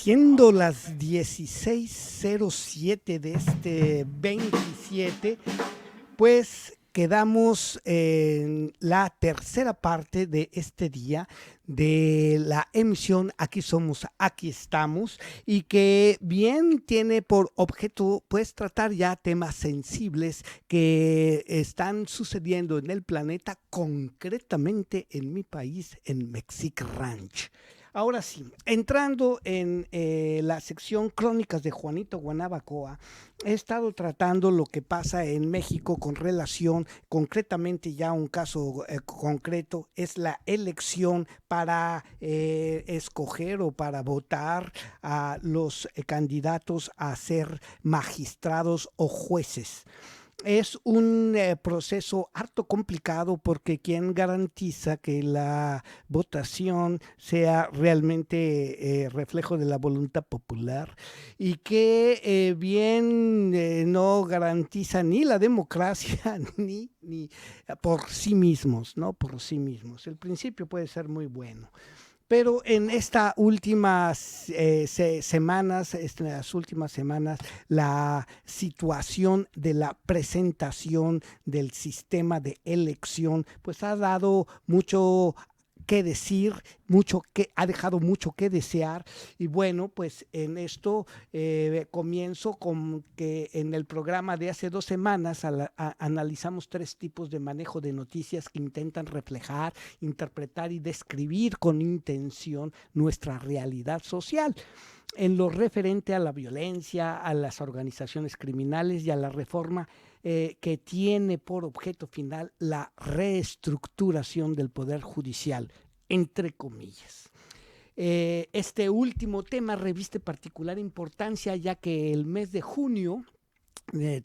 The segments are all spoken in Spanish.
Siendo las 16:07 de este 27, pues quedamos en la tercera parte de este día de la emisión Aquí somos, aquí estamos, y que bien tiene por objeto pues tratar ya temas sensibles que están sucediendo en el planeta, concretamente en mi país, en Mexic Ranch. Ahora sí, entrando en la sección Crónicas de Juanito Guanabacoa, he estado tratando lo que pasa en México con relación, concretamente ya un caso concreto, es la elección para escoger o para votar a los candidatos a ser magistrados o jueces. Es un proceso harto complicado porque quien garantiza que la votación sea realmente reflejo de la voluntad popular y que bien no garantiza ni la democracia ni por sí mismos, ¿no? Por sí mismos. El principio puede ser muy bueno. Pero en estas últimas semanas, la situación de la presentación del sistema de elección, pues ha dado mucho que decir, ha dejado mucho que desear. Y bueno, pues en esto comienzo con que en el programa de hace 2 semanas analizamos 3 tipos de manejo de noticias que intentan reflejar, interpretar y describir con intención nuestra realidad social en lo referente a la violencia, a las organizaciones criminales y a la reforma que tiene por objeto final la reestructuración del Poder Judicial, entre comillas. Este último tema reviste particular importancia ya que el mes de junio,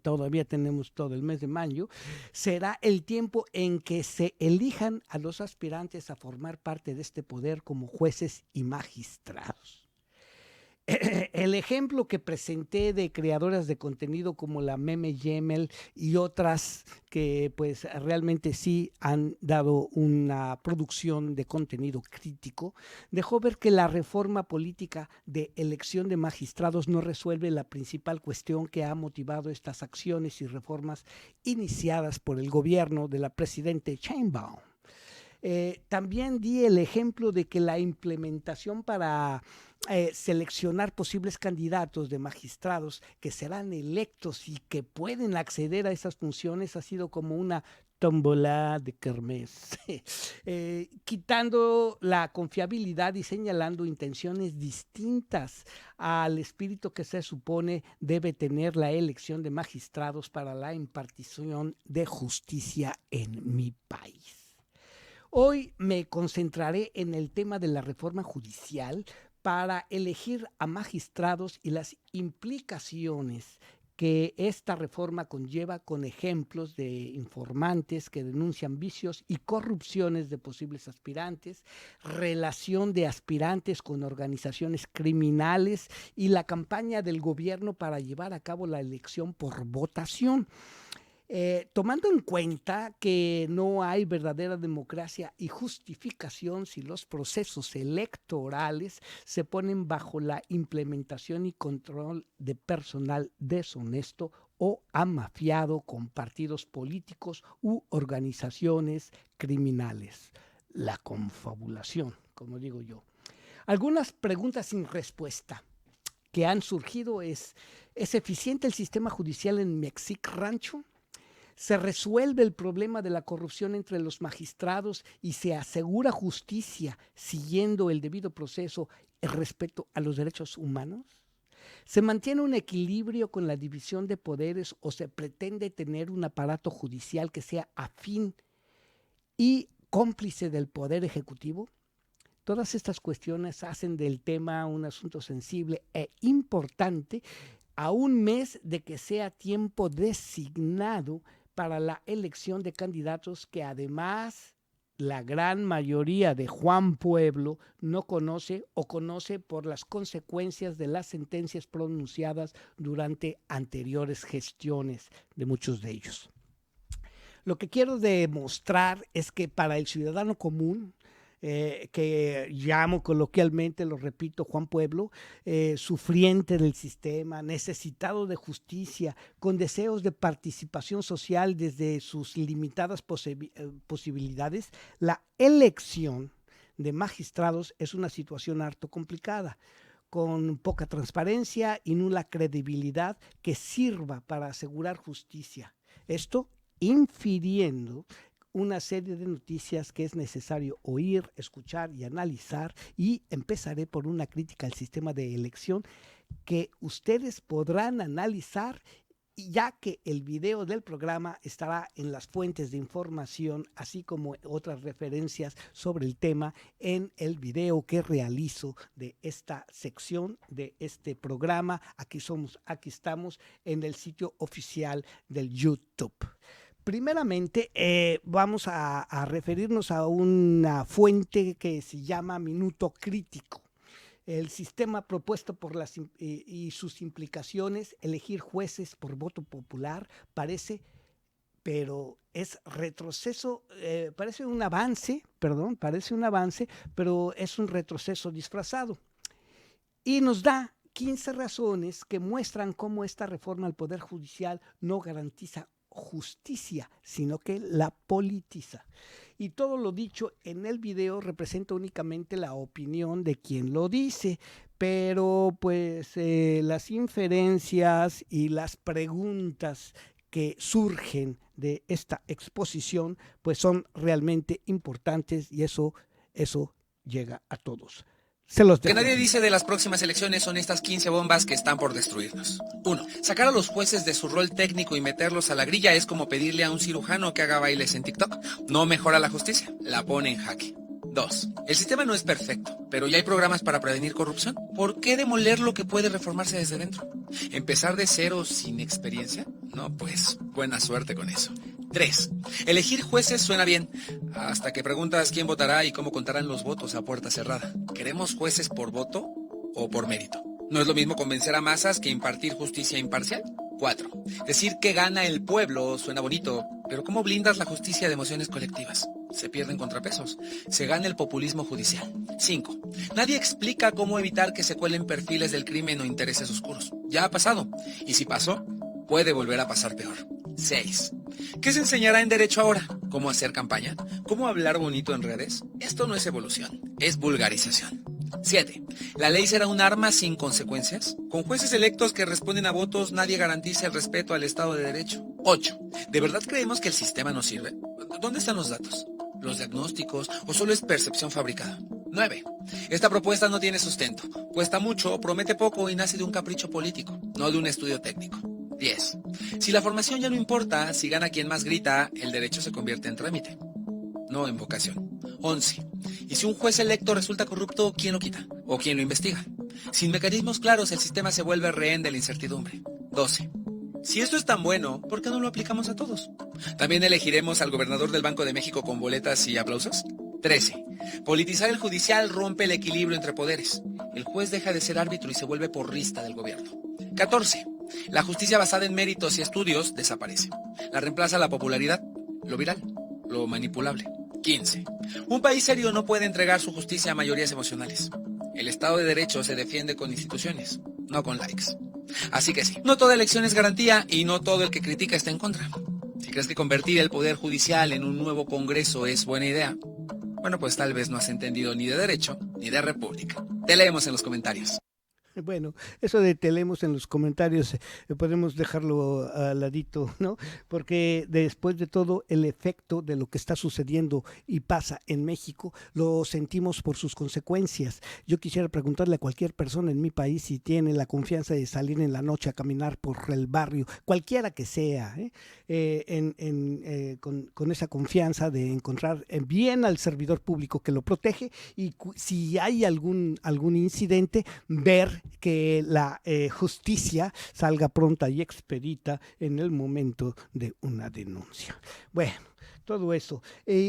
todavía tenemos todo el mes de mayo, será el tiempo en que se elijan a los aspirantes a formar parte de este poder como jueces y magistrados. El ejemplo que presenté de creadoras de contenido como la Meme Yemel y otras que pues realmente sí han dado una producción de contenido crítico, dejó ver que la reforma política de elección de magistrados no resuelve la principal cuestión que ha motivado estas acciones y reformas iniciadas por el gobierno de la presidente Sheinbaum. También di el ejemplo de que la implementación para seleccionar posibles candidatos de magistrados que serán electos y que pueden acceder a esas funciones ha sido como una tómbola de kermés, quitando la confiabilidad y señalando intenciones distintas al espíritu que se supone debe tener la elección de magistrados para la impartición de justicia en mi país. Hoy me concentraré en el tema de la reforma judicial para elegir a magistrados y las implicaciones que esta reforma conlleva con ejemplos de informantes que denuncian vicios y corrupciones de posibles aspirantes, relación de aspirantes con organizaciones criminales y la campaña del gobierno para llevar a cabo la elección por votación. Tomando en cuenta que no hay verdadera democracia y justificación si los procesos electorales se ponen bajo la implementación y control de personal deshonesto o amafiado con partidos políticos u organizaciones criminales. La confabulación, como digo yo. Algunas preguntas sin respuesta que han surgido ¿es eficiente el sistema judicial en Mexic Rancho? ¿Se resuelve el problema de la corrupción entre los magistrados y se asegura justicia siguiendo el debido proceso, el respeto a los derechos humanos? ¿Se mantiene un equilibrio con la división de poderes o se pretende tener un aparato judicial que sea afín y cómplice del poder ejecutivo? Todas estas cuestiones hacen del tema un asunto sensible e importante a un mes de que sea tiempo designado para la elección de candidatos que además la gran mayoría de Juan Pueblo no conoce o conoce por las consecuencias de las sentencias pronunciadas durante anteriores gestiones de muchos de ellos. Lo que quiero demostrar es que para el ciudadano común, que llamo coloquialmente, lo repito, Juan Pueblo, sufriente del sistema, necesitado de justicia, con deseos de participación social desde sus limitadas posibilidades, la elección de magistrados es una situación harto complicada, con poca transparencia y nula credibilidad que sirva para asegurar justicia. Esto infiriendo una serie de noticias que es necesario oír, escuchar y analizar, y empezaré por una crítica al sistema de elección que ustedes podrán analizar, ya que el video del programa estará en las fuentes de información, así como otras referencias sobre el tema en el video que realizo de esta sección de este programa. Aquí estamos en el sitio oficial del YouTube. Primeramente, vamos a referirnos a una fuente que se llama Minuto Crítico. El sistema propuesto por y sus implicaciones, elegir jueces por voto popular, parece, pero es retroceso, parece un avance, pero es un retroceso disfrazado. Y nos da 15 razones que muestran cómo esta reforma al Poder Judicial no garantiza justicia, sino que la politiza. Y todo lo dicho en el video representa únicamente la opinión de quien lo dice, pero pues las inferencias y las preguntas que surgen de esta exposición pues son realmente importantes, y eso llega a todos. Lo que nadie dice de las próximas elecciones son estas 15 bombas que están por destruirnos. 1. Sacar a los jueces de su rol técnico y meterlos a la grilla es como pedirle a un cirujano que haga bailes en TikTok. No mejora la justicia, la pone en jaque. 2. El sistema no es perfecto, pero ya hay programas para prevenir corrupción. ¿Por qué demoler lo que puede reformarse desde dentro? ¿Empezar de cero sin experiencia? No, pues, buena suerte con eso. 3. Elegir jueces suena bien, hasta que preguntas quién votará y cómo contarán los votos a puerta cerrada. ¿Queremos jueces por voto o por mérito? ¿No es lo mismo convencer a masas que impartir justicia imparcial? 4. Decir que gana el pueblo suena bonito, pero ¿cómo blindas la justicia de emociones colectivas? Se pierden contrapesos. Se gana el populismo judicial. 5. Nadie explica cómo evitar que se cuelen perfiles del crimen o intereses oscuros. Ya ha pasado. Y si pasó, puede volver a pasar peor. 6. ¿Qué se enseñará en derecho ahora? ¿Cómo hacer campaña? ¿Cómo hablar bonito en redes? Esto no es evolución, es vulgarización. 7. ¿La ley será un arma sin consecuencias? Con jueces electos que responden a votos, nadie garantiza el respeto al Estado de Derecho. 8. ¿De verdad creemos que el sistema no sirve? ¿Dónde están los datos? ¿Los diagnósticos? ¿O solo es percepción fabricada? 9. Esta propuesta no tiene sustento. Cuesta mucho, promete poco y nace de un capricho político, no de un estudio técnico. 10. Si la formación ya no importa, si gana quien más grita, el derecho se convierte en trámite, no en vocación. 11. Y si un juez electo resulta corrupto, ¿quién lo quita? ¿O quién lo investiga? Sin mecanismos claros, el sistema se vuelve rehén de la incertidumbre. 12. Si esto es tan bueno, ¿por qué no lo aplicamos a todos? ¿También elegiremos al gobernador del Banco de México con boletas y aplausos? 13. Politizar el judicial rompe el equilibrio entre poderes. El juez deja de ser árbitro y se vuelve porrista del gobierno. 14. La justicia basada en méritos y estudios desaparece. La reemplaza la popularidad, lo viral, lo manipulable. 15. Un país serio no puede entregar su justicia a mayorías emocionales. El Estado de Derecho se defiende con instituciones, no con likes. Así que sí, no toda elección es garantía y no todo el que critica está en contra. Si crees que convertir el Poder Judicial en un nuevo Congreso es buena idea, bueno, pues tal vez no has entendido ni de derecho ni de república. Te leemos en los comentarios. Bueno, eso de te leemos en los comentarios, podemos dejarlo al ladito, ¿no? Porque después de todo, el efecto de lo que está sucediendo y pasa en México, lo sentimos por sus consecuencias. Yo quisiera preguntarle a cualquier persona en mi país si tiene la confianza de salir en la noche a caminar por el barrio, cualquiera que sea, con esa confianza de encontrar bien al servidor público que lo protege, y si hay algún incidente, ver que la justicia salga pronta y expedita en el momento de una denuncia. Bueno, todo eso.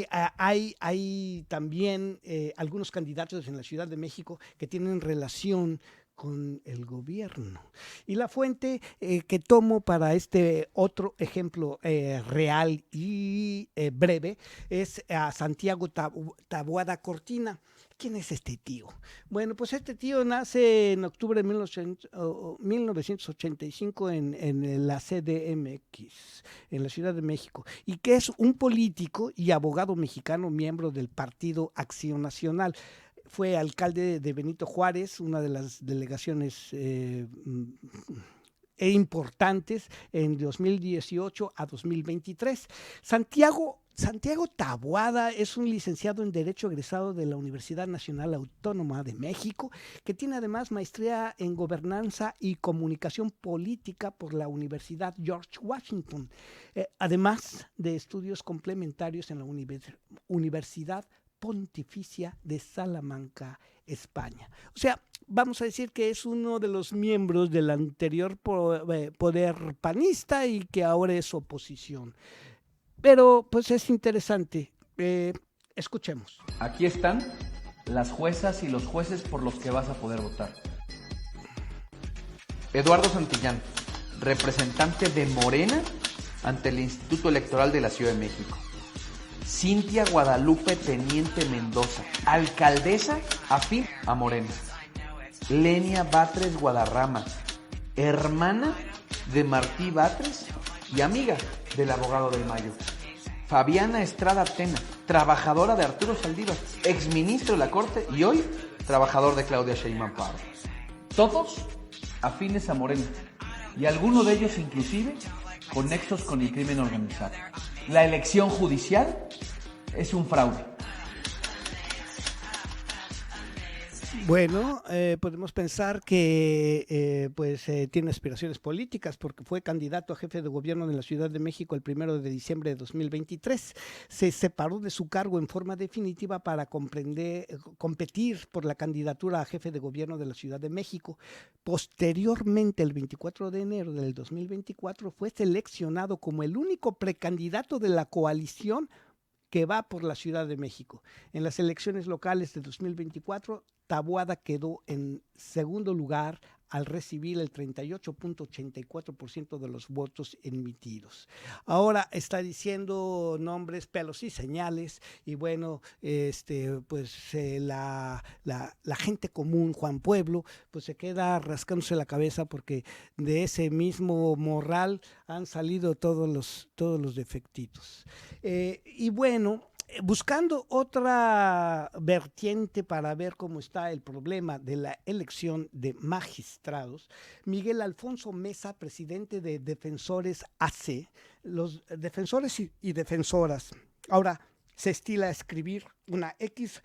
Hay también algunos candidatos en la Ciudad de México que tienen relación con el gobierno. Y la fuente que tomo para este otro ejemplo real y breve es a Santiago Taboada Cortina. ¿Quién es este tío? Bueno, pues este tío nace en octubre de 1985 en la CDMX, en la Ciudad de México, y que es un político y abogado mexicano, miembro del Partido Acción Nacional. Fue alcalde de Benito Juárez, una de las delegaciones importantes en 2018 a 2023. Santiago Taboada es un licenciado en Derecho egresado de la Universidad Nacional Autónoma de México, que tiene además maestría en Gobernanza y Comunicación Política por la Universidad George Washington, además de estudios complementarios en la Universidad Pontificia de Salamanca, España. O sea, vamos a decir que es uno de los miembros del anterior poder panista y que ahora es oposición. Pero pues es interesante. Escuchemos. Aquí están las juezas y los jueces por los que vas a poder votar. Eduardo Santillán, representante de Morena ante el Instituto Electoral de la Ciudad de México. Cintia Guadalupe Teniente Mendoza, alcaldesa afín a Morena. Lenia Batres Guadarrama, hermana de Martí Batres y amiga del abogado del Mayo. Fabiana Estrada Tena, trabajadora de Arturo Saldívar, exministro de la Corte y hoy trabajador de Claudia Sheinbaum Pardo. Todos afines a Morena y algunos de ellos inclusive con nexos con el crimen organizado. La elección judicial es un fraude. Bueno, podemos pensar que tiene aspiraciones políticas porque fue candidato a jefe de gobierno de la Ciudad de México el 1 de diciembre de 2023. Se separó de su cargo en forma definitiva para competir por la candidatura a jefe de gobierno de la Ciudad de México. Posteriormente, el 24 de enero del 2024, fue seleccionado como el único precandidato de la coalición que va por la Ciudad de México. En las elecciones locales de 2024, Taboada quedó en segundo lugar al recibir el 38.84% de los votos emitidos. Ahora está diciendo nombres, pelos y señales, y bueno, la gente común, Juan Pueblo, pues se queda rascándose la cabeza porque de ese mismo morral han salido todos los defectitos. Y bueno, buscando otra vertiente para ver cómo está el problema de la elección de magistrados, Miguel Alfonso Mesa, presidente de Defensores AC, los defensores y defensoras, ahora se estila a escribir una X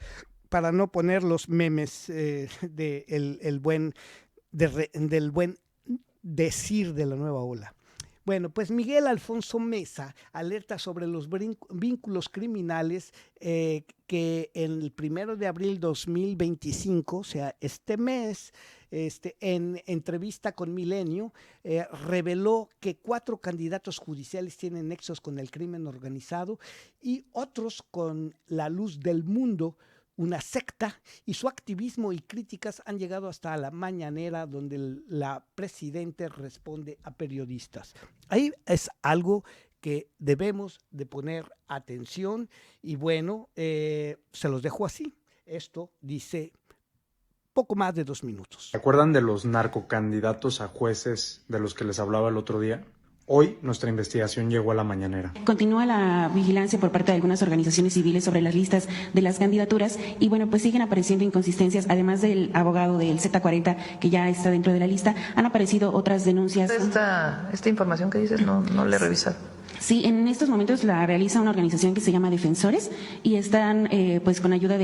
para no poner los memes del buen decir de la nueva ola. Bueno, pues Miguel Alfonso Mesa alerta sobre los vínculos criminales que el 1 de abril 2025, o sea, este mes, en entrevista con Milenio, reveló que 4 candidatos judiciales tienen nexos con el crimen organizado y otros con la Luz del Mundo, una secta, y su activismo y críticas han llegado hasta la mañanera donde la presidenta responde a periodistas. Ahí es algo que debemos de poner atención y bueno, se los dejo así. Esto dice poco más de 2 minutos. ¿Se acuerdan de los narcocandidatos a jueces de los que les hablaba el otro día? Hoy nuestra investigación llegó a la mañanera. Continúa la vigilancia por parte de algunas organizaciones civiles sobre las listas de las candidaturas y bueno, pues siguen apareciendo inconsistencias, además del abogado del Z40 que ya está dentro de la lista, han aparecido otras denuncias. Esta información que dices no la he revisado. Sí, en estos momentos la realiza una organización que se llama Defensores y están pues con ayuda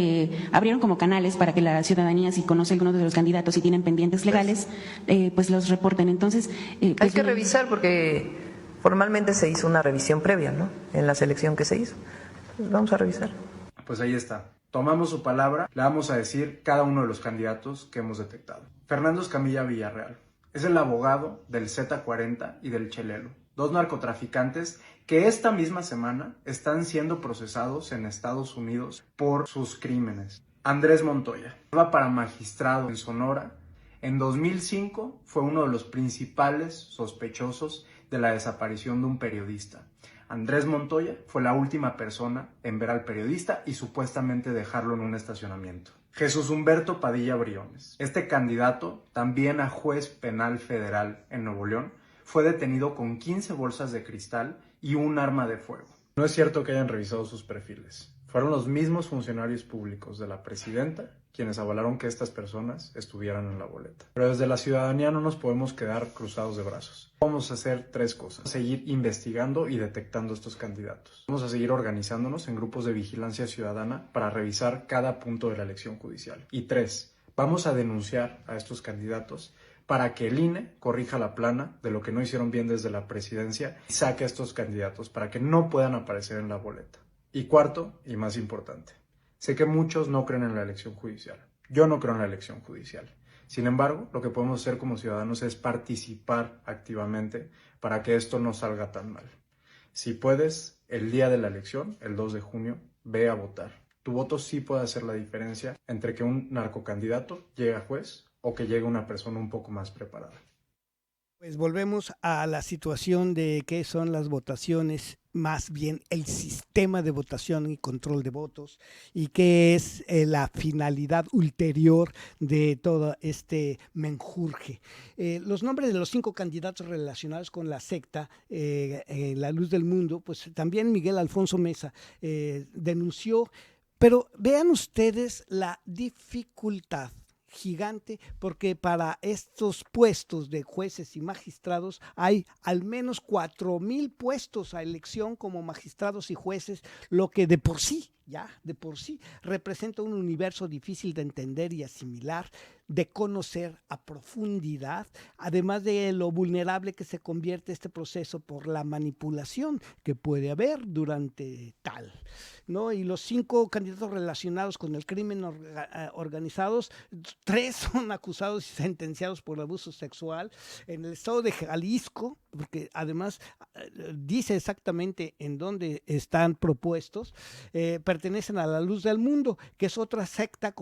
abrieron como canales para que la ciudadanía, si conoce algunos de los candidatos y tienen pendientes legales, pues los reporten. Entonces, hay que revisar porque formalmente se hizo una revisión previa, ¿no? En la selección que se hizo. Pues vamos a revisar. Pues ahí está. Tomamos su palabra, le vamos a decir cada uno de los candidatos que hemos detectado. Fernando Escamilla Villarreal es el abogado del Z40 y del Chelelo, 2 narcotraficantes que esta misma semana están siendo procesados en Estados Unidos por sus crímenes. Andrés Montoya va para magistrado en Sonora, En 2005 fue uno de los principales sospechosos de la desaparición de un periodista. Andrés Montoya fue la última persona en ver al periodista y supuestamente dejarlo en un estacionamiento. Jesús Humberto Padilla Briones, este candidato, también a juez penal federal en Nuevo León, fue detenido con 15 bolsas de cristal y un arma de fuego. No es cierto que hayan revisado sus perfiles. Fueron los mismos funcionarios públicos de la presidenta quienes avalaron que estas personas estuvieran en la boleta. Pero desde la ciudadanía no nos podemos quedar cruzados de brazos. Vamos a hacer 3 cosas. Seguir investigando y detectando estos candidatos. Vamos a seguir organizándonos en grupos de vigilancia ciudadana para revisar cada punto de la elección judicial. Y 3, vamos a denunciar a estos candidatos para que el INE corrija la plana de lo que no hicieron bien desde la presidencia y saque a estos candidatos para que no puedan aparecer en la boleta. Y 4, y más importante, sé que muchos no creen en la elección judicial. Yo no creo en la elección judicial. Sin embargo, lo que podemos hacer como ciudadanos es participar activamente para que esto no salga tan mal. Si puedes, el día de la elección, el 2 de junio, ve a votar. Tu voto sí puede hacer la diferencia entre que un narcocandidato llegue a juez o que llegue una persona un poco más preparada. Pues volvemos a la situación de qué son las votaciones, más bien el sistema de votación y control de votos, y qué es la finalidad ulterior de todo este menjurje. Los nombres de los 5 candidatos relacionados con la secta, La Luz del Mundo, pues también Miguel Alfonso Mesa denunció, pero vean ustedes la dificultad gigante, porque para estos puestos de jueces y magistrados hay al menos 4,000 puestos a elección como magistrados y jueces, lo que de por sí representa un universo difícil de entender y asimilar, de conocer a profundidad, además de lo vulnerable que se convierte este proceso por la manipulación que puede haber durante tal, ¿no? Y los 5 candidatos relacionados con el crimen organizados, 3 son acusados y sentenciados por abuso sexual en el estado de Jalisco, porque además dice exactamente en dónde están propuestos. Pertenecen a La Luz del Mundo, que es otra secta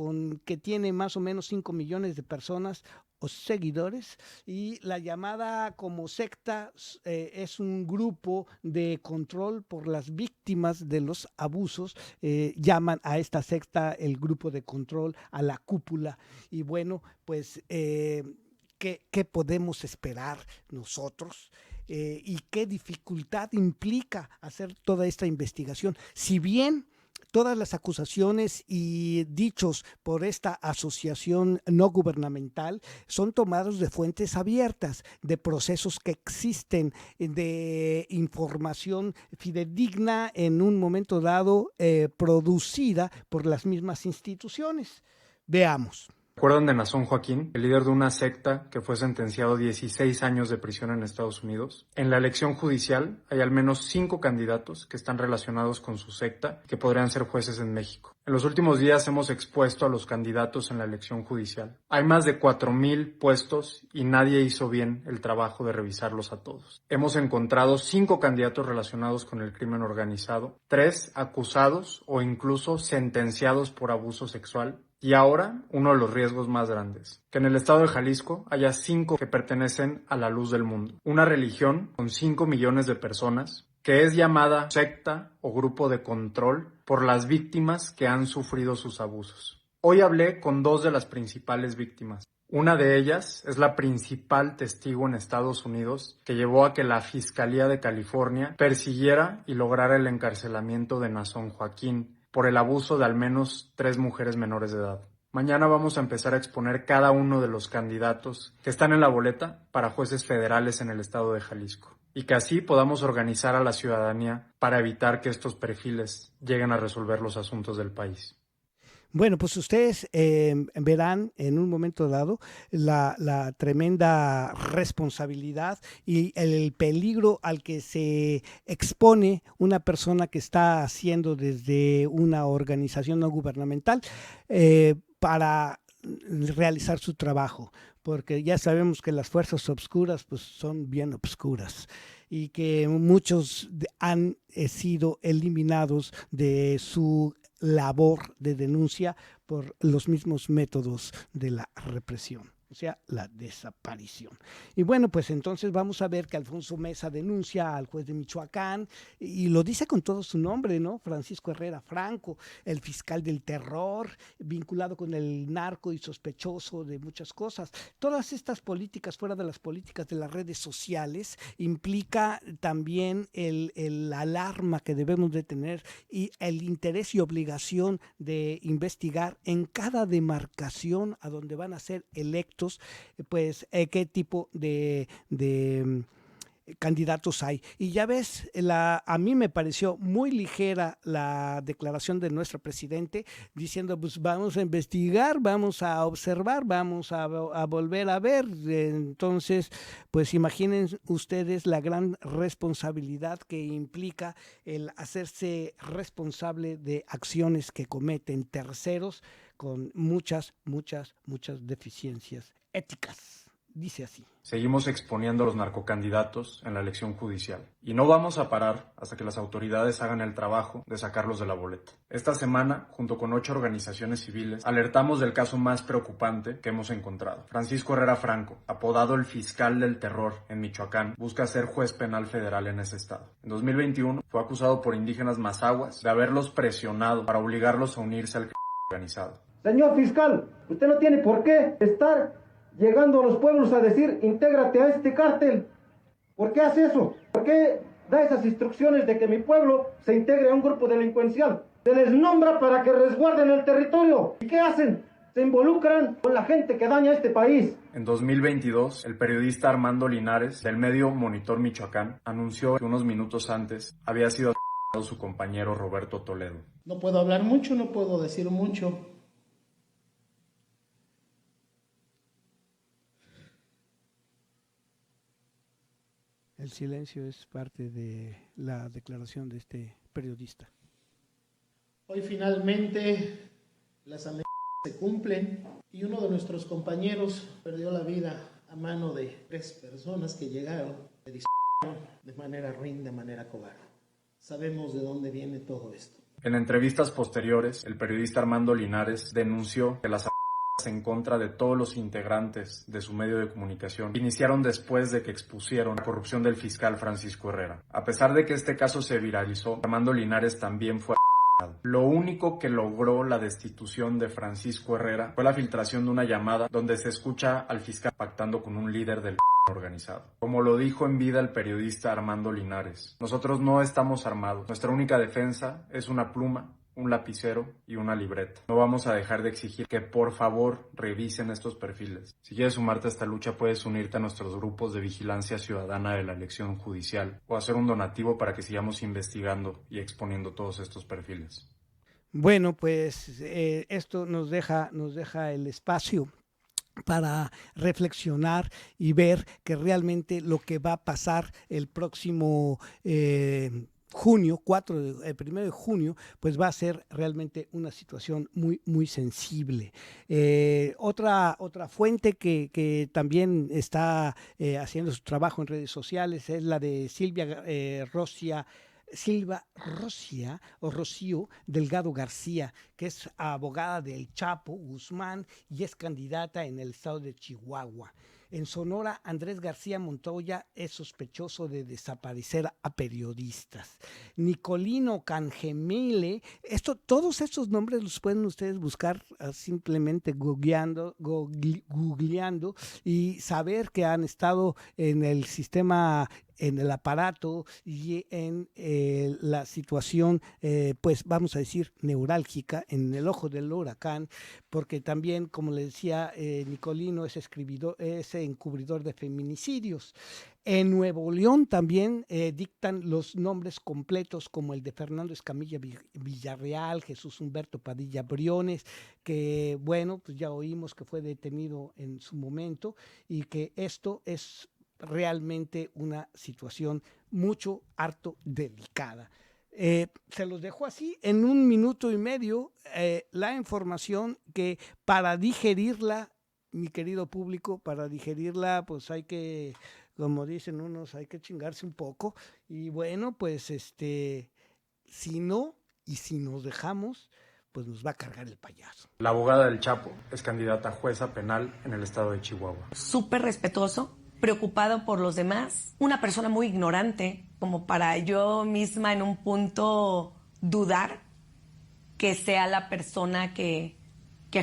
que tiene más o menos 5 millones de personas o seguidores, y la llamada como secta es un grupo de control por las víctimas de los abusos. Llaman a esta secta el grupo de control, a la cúpula. Y bueno, pues ¿qué podemos esperar nosotros? Y qué dificultad implica hacer toda esta investigación. Si bien todas las acusaciones y dichos por esta asociación no gubernamental son tomados de fuentes abiertas, de procesos que existen, de información fidedigna en un momento dado, producida por las mismas instituciones. Veamos. ¿Recuerdan de Nazón Joaquín, el líder de una secta que fue sentenciado a 16 años de prisión en Estados Unidos? En la elección judicial hay al menos 5 candidatos que están relacionados con su secta que podrían ser jueces en México. En los últimos días hemos expuesto a los candidatos en la elección judicial. Hay más de 4,000 puestos y nadie hizo bien el trabajo de revisarlos a todos. Hemos encontrado 5 candidatos relacionados con el crimen organizado, 3 acusados o incluso sentenciados por abuso sexual. Y ahora, uno de los riesgos más grandes, que en el estado de Jalisco haya 5 que pertenecen a La Luz del Mundo, una religión con 5 millones de personas que es llamada secta o grupo de control por las víctimas que han sufrido sus abusos. Hoy hablé con 2 de las principales víctimas. Una de ellas es la principal testigo en Estados Unidos que llevó a que la Fiscalía de California persiguiera y lograra el encarcelamiento de Nazón Joaquín por el abuso de al menos 3 mujeres menores de edad. Mañana vamos a empezar a exponer cada uno de los candidatos que están en la boleta para jueces federales en el estado de Jalisco, y que así podamos organizar a la ciudadanía para evitar que estos perfiles lleguen a resolver los asuntos del país. Bueno, pues ustedes verán en un momento dado la tremenda responsabilidad y el peligro al que se expone una persona que está haciendo desde una organización no gubernamental para realizar su trabajo, porque ya sabemos que las fuerzas obscuras pues son bien obscuras y que muchos han sido eliminados de su labor de denuncia por los mismos métodos de la represión. o sea, la desaparición. Y bueno, pues entonces vamos a ver que Alfonso Meza denuncia al juez de Michoacán y lo dice con todo su nombre, ¿no? Francisco Herrera Franco, el fiscal del terror, vinculado con el narco y sospechoso de muchas cosas. Todas estas políticas, fuera de las políticas de las redes sociales, implica también el alarma que debemos de tener y el interés y obligación de investigar en cada demarcación a donde van a ser electos, pues qué tipo de candidatos hay. Y ya ves, a mí me pareció muy ligera la declaración de nuestro presidente diciendo, pues vamos a investigar, vamos a observar, vamos a volver a ver. Entonces, pues imaginen ustedes la gran responsabilidad que implica el hacerse responsable de acciones que cometen terceros con muchas deficiencias éticas. Dice así. Seguimos exponiendo a los narcocandidatos en la elección judicial y no vamos a parar hasta que las autoridades hagan el trabajo de sacarlos de la boleta. Esta semana, junto con 8 organizaciones civiles, alertamos del caso más preocupante que hemos encontrado. Francisco Herrera Franco, apodado el fiscal del terror en Michoacán, busca ser juez penal federal en ese estado. En 2021 fue acusado por indígenas mazahuas de haberlos presionado para obligarlos a unirse al crimen organizado. Señor fiscal, usted no tiene por qué estar llegando a los pueblos a decir, intégrate a este cártel. ¿Por qué hace eso? ¿Por qué da esas instrucciones de que mi pueblo se integre a un grupo delincuencial? Se les nombra para que resguarden el territorio. ¿Y qué hacen? Se involucran con la gente que daña a este país. En 2022, el periodista Armando Linares, del medio Monitor Michoacán, anunció que unos minutos antes había sido asesinado su compañero Roberto Toledo. No puedo hablar mucho, no puedo decir mucho. El silencio es parte de la declaración de este periodista. Hoy finalmente las amenazas se cumplen y uno de nuestros compañeros perdió la vida a mano de 3 personas que llegaron, le dispararon de manera ruin, de manera cobarde. Sabemos de dónde viene todo esto. En entrevistas posteriores, el periodista Armando Linares denunció que las en contra de todos los integrantes de su medio de comunicación iniciaron después de que expusieron la corrupción del fiscal Francisco Herrera. A pesar de que este caso se viralizó, Armando Linares también fue asesinado. Lo único que logró la destitución de Francisco Herrera fue la filtración de una llamada donde se escucha al fiscal pactando con un líder del organizado. Como lo dijo en vida el periodista Armando Linares, nosotros no estamos armados. Nuestra única defensa es una pluma, un lapicero y una libreta. No vamos a dejar de exigir que por favor revisen estos perfiles. Si quieres sumarte a esta lucha, puedes unirte a nuestros grupos de vigilancia ciudadana de la elección judicial o hacer un donativo para que sigamos investigando y exponiendo todos estos perfiles. Bueno, pues esto nos deja el espacio para reflexionar y ver que realmente lo que va a pasar el próximo junio, 1 de junio, pues va a ser realmente una situación muy sensible. Otra fuente que también está haciendo su trabajo en redes sociales es la de Silva Rocío Delgado García, que es abogada del Chapo Guzmán y es candidata en el estado de Chihuahua. En Sonora, Andrés García Montoya es sospechoso de desaparecer a periodistas. Nicolino Cangemile, todos estos nombres los pueden ustedes buscar simplemente googleando y saber que han estado en el sistema, en el aparato y en la situación, pues vamos a decir, neurálgica, en el ojo del huracán, porque también, como le decía, Nicolino es encubridor de feminicidios. En Nuevo León también dictan los nombres completos como el de Fernando Escamilla Villarreal, Jesús Humberto Padilla Briones, que bueno, pues ya oímos que fue detenido en su momento y que esto es realmente una situación harto delicada. Se los dejo así en 1 minuto y medio la información que para digerirla, mi querido público, para digerirla pues hay que, como dicen unos, hay que chingarse un poco y bueno, pues si nos dejamos, pues nos va a cargar el payaso. La abogada del Chapo es candidata a jueza penal en el estado de Chihuahua. Súper respetuoso, preocupado por los demás, una persona muy ignorante, como para yo misma en un punto dudar que sea la persona que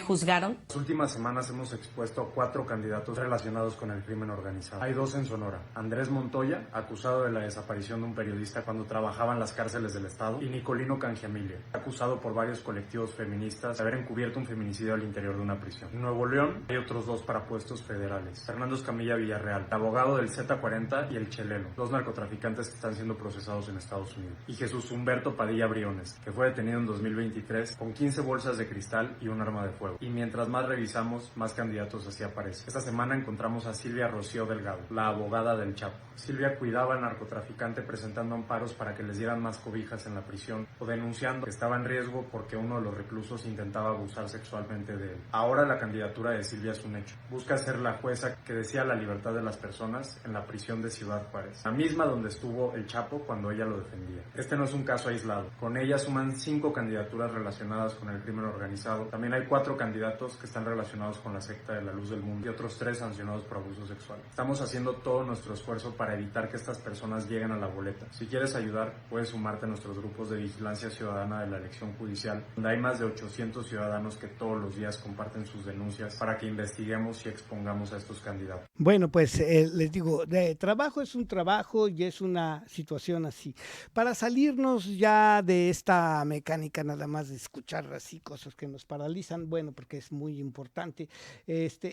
juzgaron. Las últimas semanas hemos expuesto a 4 candidatos relacionados con el crimen organizado. Hay 2 en Sonora. Andrés Montoya, acusado de la desaparición de un periodista cuando trabajaba en las cárceles del estado, y Nicolino Cangiamilia, acusado por varios colectivos feministas de haber encubierto un feminicidio al interior de una prisión. En Nuevo León hay otros 2 para puestos federales. Fernando Escamilla Villarreal, abogado del Z40 y el Chelelo, 2 narcotraficantes que están siendo procesados en Estados Unidos. Y Jesús Humberto Padilla Briones, que fue detenido en 2023 con 15 bolsas de cristal y un arma de fuego. Y mientras más revisamos, más candidatos así aparecen. Esta semana encontramos a Silvia Rocío Delgado, la abogada del Chapo. Silvia cuidaba al narcotraficante presentando amparos para que les dieran más cobijas en la prisión o denunciando que estaba en riesgo porque uno de los reclusos intentaba abusar sexualmente de él. Ahora la candidatura de Silvia es un hecho. Busca ser la jueza que decía la libertad de las personas en la prisión de Ciudad Juárez, la misma donde estuvo el Chapo cuando ella lo defendía. Este no es un caso aislado. Con ella suman 5 candidaturas relacionadas con el crimen organizado. También hay 4 candidatos que están relacionados con la secta de la Luz del Mundo y otros 3 sancionados por abuso sexual. Estamos haciendo todo nuestro esfuerzo para evitar que estas personas lleguen a la boleta. Si quieres ayudar, puedes sumarte a nuestros grupos de vigilancia ciudadana de la elección judicial, donde hay más de 800 ciudadanos que todos los días comparten sus denuncias para que investiguemos y expongamos a estos candidatos. Bueno, pues les digo, de trabajo es un trabajo y es una situación así. Para salirnos ya de esta mecánica nada más de escuchar así cosas que nos paralizan, bueno, porque es muy importante,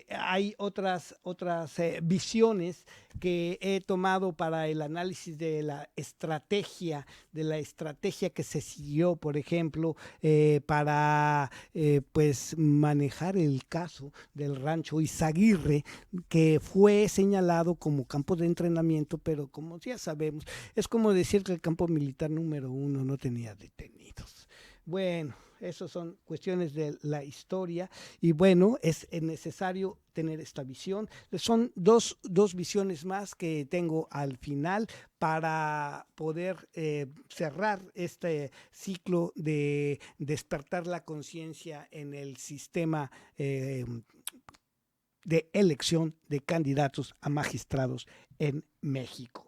hay otras visiones que he tomado para el análisis de la estrategia que se siguió, por ejemplo, para pues manejar el caso del rancho Izaguirre, que fue señalado como campo de entrenamiento, pero como ya sabemos, es como decir que el campo militar número 1 no tenía detenidos. Bueno, esas son cuestiones de la historia y bueno, es necesario tener esta visión. Son dos visiones más que tengo al final para poder cerrar este ciclo de despertar la conciencia en el sistema de elección de candidatos a magistrados en México.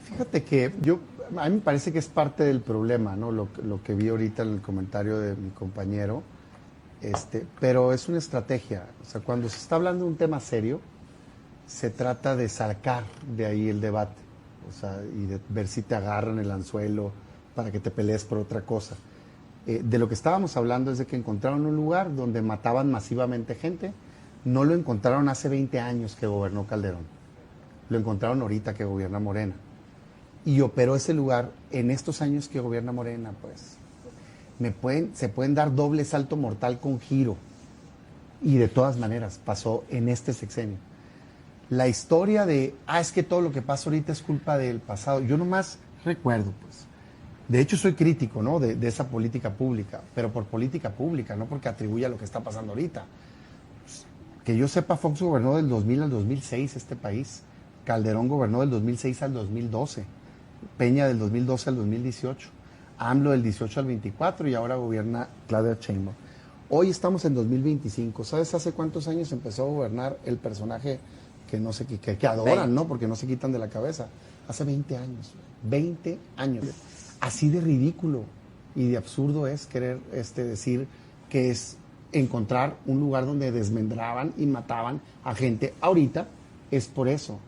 Fíjate que a mí me parece que es parte del problema, ¿no? Lo que vi ahorita en el comentario de mi compañero, pero es una estrategia. O sea, cuando se está hablando de un tema serio, se trata de sacar de ahí el debate, o sea, y de ver si te agarran el anzuelo para que te pelees por otra cosa. De lo que estábamos hablando es de que encontraron un lugar donde mataban masivamente gente. No lo encontraron hace 20 años que gobernó Calderón. Lo encontraron ahorita que gobierna Morena. Y operó ese lugar en estos años que gobierna Morena, pues. Se pueden dar doble salto mortal con giro. Y de todas maneras, pasó en este sexenio. La historia de, es que todo lo que pasa ahorita es culpa del pasado. Yo nomás recuerdo, pues. De hecho, soy crítico, ¿no? De esa política pública, pero por política pública, no porque atribuya lo que está pasando ahorita. Pues, que yo sepa, Fox gobernó del 2000 al 2006 este país. Calderón gobernó del 2006 al 2012. Peña del 2012 al 2018, AMLO del 18 al 24 y ahora gobierna Claudia Sheinbaum. Hoy estamos en 2025. ¿Sabes hace cuántos años empezó a gobernar el personaje que no sé que adoran, ¿no? Porque no se quitan de la cabeza? Hace 20 años. 20 años. Así de ridículo y de absurdo es querer decir que es encontrar un lugar donde desmembraban y mataban a gente. Ahorita es por eso.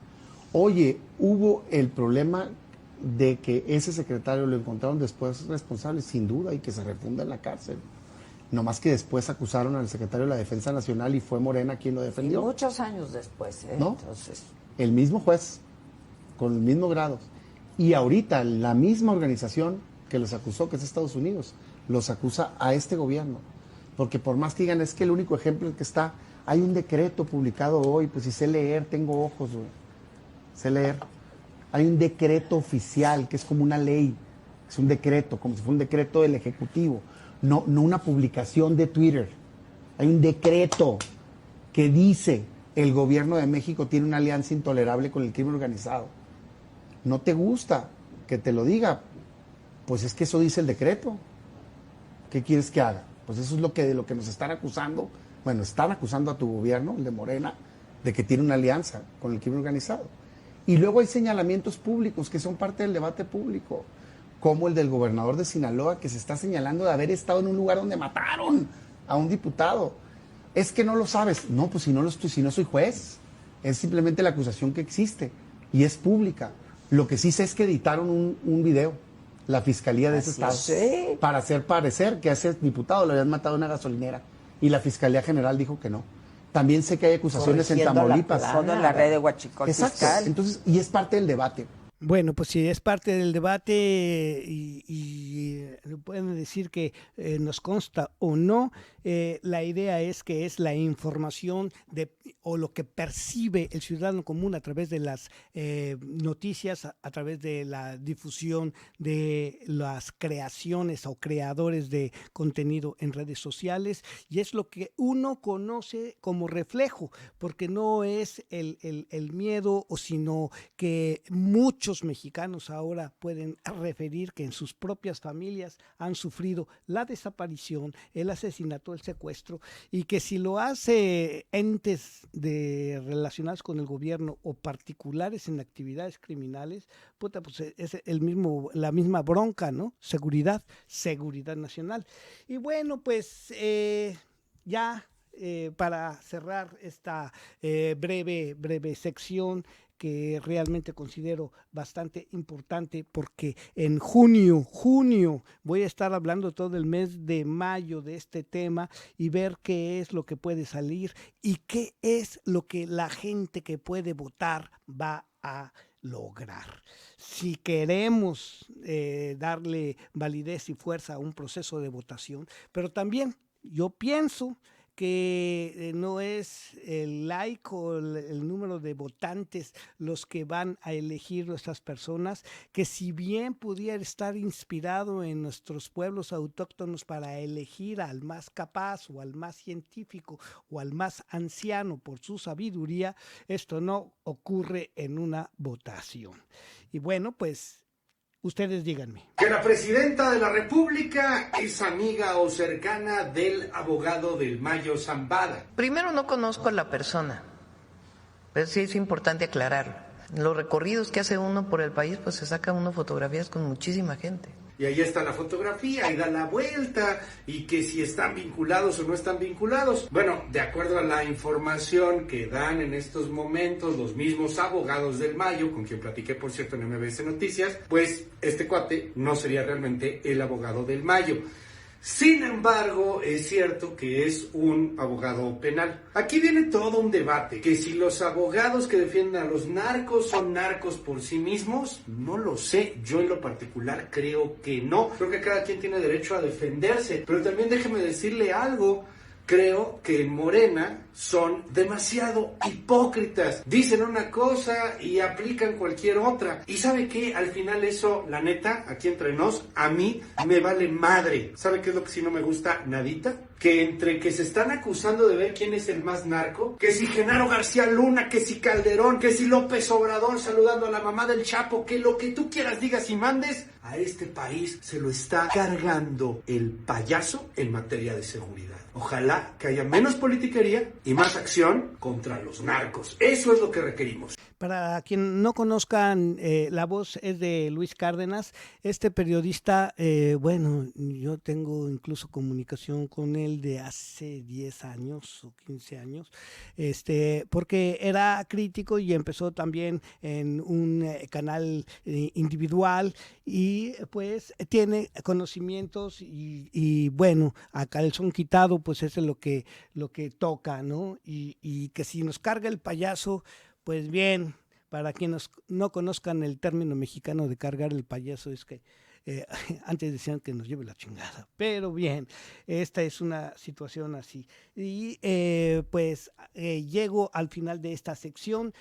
Oye, hubo el problema de que ese secretario lo encontraron después responsable, sin duda, y que se refunda en la cárcel. No más que después acusaron al secretario de la Defensa Nacional y fue Morena quien lo defendió. Y muchos años después, ¿no? Entonces... El mismo juez, con el mismo grado. Y ahorita la misma organización que los acusó, que es Estados Unidos, los acusa a este gobierno. Porque por más que digan, es que el único ejemplo es que está, hay un decreto publicado hoy, pues si sé leer, tengo ojos, güey. Sé leer. Hay un decreto oficial que es como una ley, es un decreto, como si fuera un decreto del Ejecutivo, no una publicación de Twitter. Hay un decreto que dice el gobierno de México tiene una alianza intolerable con el crimen organizado. ¿No te gusta que te lo diga? Pues es que eso dice el decreto. ¿Qué quieres que haga? Pues eso es de lo que nos están acusando. Bueno, están acusando a tu gobierno, el de Morena, de que tiene una alianza con el crimen organizado. Y luego hay señalamientos públicos que son parte del debate público, como el del gobernador de Sinaloa, que se está señalando de haber estado en un lugar donde mataron a un diputado. Es que no lo sabes. No, pues si no soy juez. Es simplemente la acusación que existe y es pública. Lo que sí sé es que editaron un video, la fiscalía de ese estado, para hacer parecer que a ese diputado lo habían matado en una gasolinera. Y la Fiscalía General dijo que no. También sé que hay acusaciones en Tamaulipas. Todo en la red de Huachicol Fiscal. Entonces, y es parte del debate. Bueno, pues si es parte del debate y pueden decir que nos consta o no, la idea es que es la información o lo que percibe el ciudadano común a través de las noticias, a través de la difusión de las creaciones o creadores de contenido en redes sociales, y es lo que uno conoce como reflejo, porque no es el miedo, sino que muchos mexicanos ahora pueden referir que en sus propias familias han sufrido la desaparición, el asesinato, el secuestro, y que si lo hace entes relacionados con el gobierno o particulares en actividades criminales, pues es la misma bronca, ¿no? Seguridad nacional. Y bueno, pues ya para cerrar esta breve sección, que realmente considero bastante importante, porque en junio voy a estar hablando todo el mes de mayo de este tema y ver qué es lo que puede salir y qué es lo que la gente que puede votar va a lograr. Si queremos darle validez y fuerza a un proceso de votación, pero también yo pienso que no es el like o el número de votantes los que van a elegir a estas personas, que si bien pudiera estar inspirado en nuestros pueblos autóctonos para elegir al más capaz o al más científico o al más anciano por su sabiduría, esto no ocurre en una votación. Y bueno, pues ustedes díganme. Que la presidenta de la República es amiga o cercana del abogado del Mayo Zambada. Primero, no conozco a la persona, pero sí es importante aclararlo. En los recorridos que hace uno por el país, pues se saca uno fotografías con muchísima gente. Y ahí está la fotografía y da la vuelta, y que si están vinculados o no están vinculados. Bueno, de acuerdo a la información que dan en estos momentos los mismos abogados del Mayo, con quien platiqué por cierto en MBS Noticias, pues este cuate no sería realmente el abogado del Mayo. Sin embargo, es cierto que es un abogado penal. Aquí viene todo un debate, que si los abogados que defienden a los narcos son narcos por sí mismos, no lo sé. Yo en lo particular creo que no. Creo que cada quien tiene derecho a defenderse. Pero también déjeme decirle algo. Creo que en Morena son demasiado hipócritas. Dicen una cosa y aplican cualquier otra. ¿Y sabe qué? Al final eso, la neta, aquí entre nos, a mí me vale madre. ¿Sabe qué es lo que sí no me gusta? Nadita. Que entre que se están acusando de ver quién es el más narco, que si Genaro García Luna, que si Calderón, que si López Obrador saludando a la mamá del Chapo, que lo que tú quieras digas y mandes, a este país se lo está cargando el payaso en materia de seguridad. Ojalá que haya menos politiquería y más acción contra los narcos. Eso es lo que requerimos. Para quien no conozcan, la voz es de Luis Cárdenas. Este periodista, bueno, yo tengo incluso comunicación con él de hace 10 años o 15 años, porque era crítico y empezó también en un canal individual y pues tiene conocimientos y bueno, a calzón quitado pues es lo que toca, ¿no? Y que si nos carga el payaso, pues bien, para quienes no conozcan el término mexicano de cargar el payaso, es que antes decían que nos lleve la chingada, pero bien, esta es una situación así. Y pues llego al final de esta sección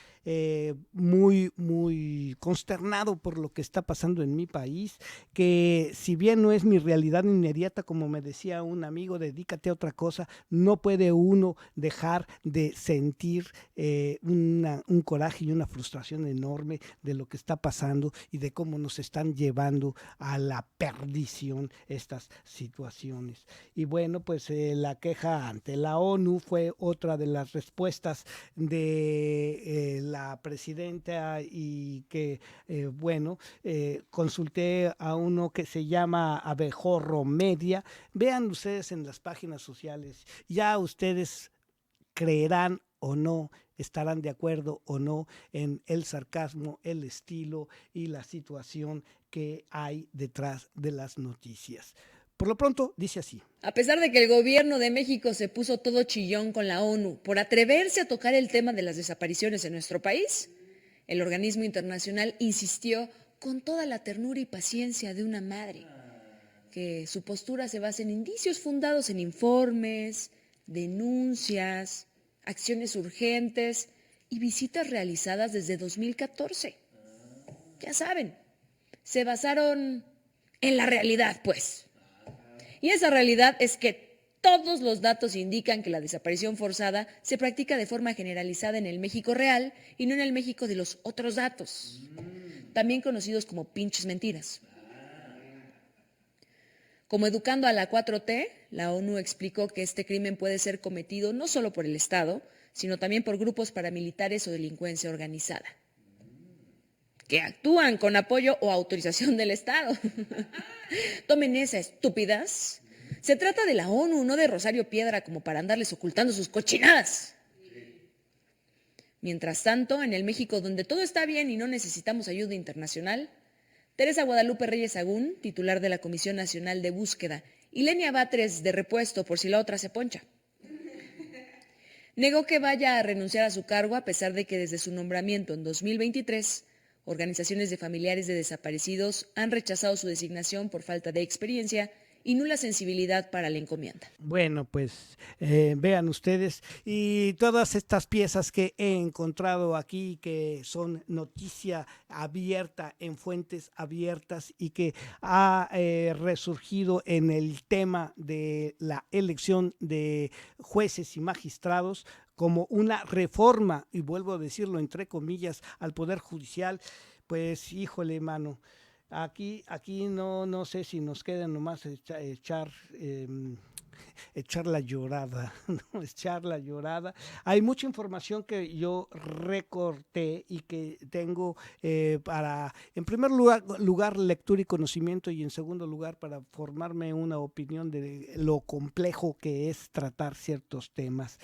muy consternado por lo que está pasando en mi país, que si bien no es mi realidad inmediata, como me decía un amigo, dedícate a otra cosa, no puede uno dejar de sentir un coraje y una frustración enorme de lo que está pasando y de cómo nos están llevando a a la perdición estas situaciones. Y bueno, pues la queja ante la ONU fue otra de las respuestas de la presidenta, y que consulté a uno que se llama Abejorro Media. Vean ustedes en las páginas sociales, ya ustedes creerán o no, estarán de acuerdo o no en el sarcasmo, el estilo y la situación que hay detrás de las noticias. Por lo pronto, dice así. A pesar de que el gobierno de México se puso todo chillón con la ONU por atreverse a tocar el tema de las desapariciones en nuestro país, el organismo internacional insistió con toda la ternura y paciencia de una madre, que su postura se basa en indicios fundados en informes, denuncias, acciones urgentes y visitas realizadas desde 2014. Ya saben, se basaron en la realidad, pues. Y esa realidad es que todos los datos indican que la desaparición forzada se practica de forma generalizada en el México real y no en el México de los otros datos, también conocidos como pinches mentiras. Como educando a la 4T, la ONU explicó que este crimen puede ser cometido no solo por el Estado, sino también por grupos paramilitares o delincuencia organizada, que actúan con apoyo o autorización del Estado. Tomen esa, estúpidas. Se trata de la ONU, no de Rosario Piedra, como para andarles ocultando sus cochinadas. Mientras tanto, en el México donde todo está bien y no necesitamos ayuda internacional, Teresa Guadalupe Reyes Agún, titular de la Comisión Nacional de Búsqueda, y Lenia Batres, de repuesto por si la otra se poncha, negó que vaya a renunciar a su cargo, a pesar de que desde su nombramiento en 2023, organizaciones de familiares de desaparecidos han rechazado su designación por falta de experiencia y nula sensibilidad para la encomienda. Bueno, pues vean ustedes, y todas estas piezas que he encontrado aquí, que son noticia abierta en fuentes abiertas y que ha resurgido en el tema de la elección de jueces y magistrados como una reforma, y vuelvo a decirlo entre comillas, al Poder Judicial. Pues híjole, mano, Aquí no sé si nos queda nomás echar la llorada, ¿no? Echar la llorada. Hay mucha información que yo recorté y que tengo para, en primer lugar, lectura y conocimiento, y en segundo lugar, para formarme una opinión de lo complejo que es tratar ciertos temas.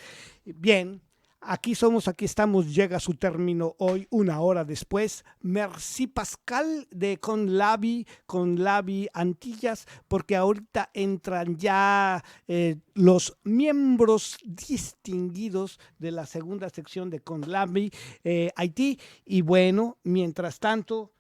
Bien. Aquí estamos, llega a su término hoy, una hora después. Merci Pascal de Conlabi Antillas, porque ahorita entran ya los miembros distinguidos de la segunda sección de Conlabi Haití. Y bueno, mientras tanto...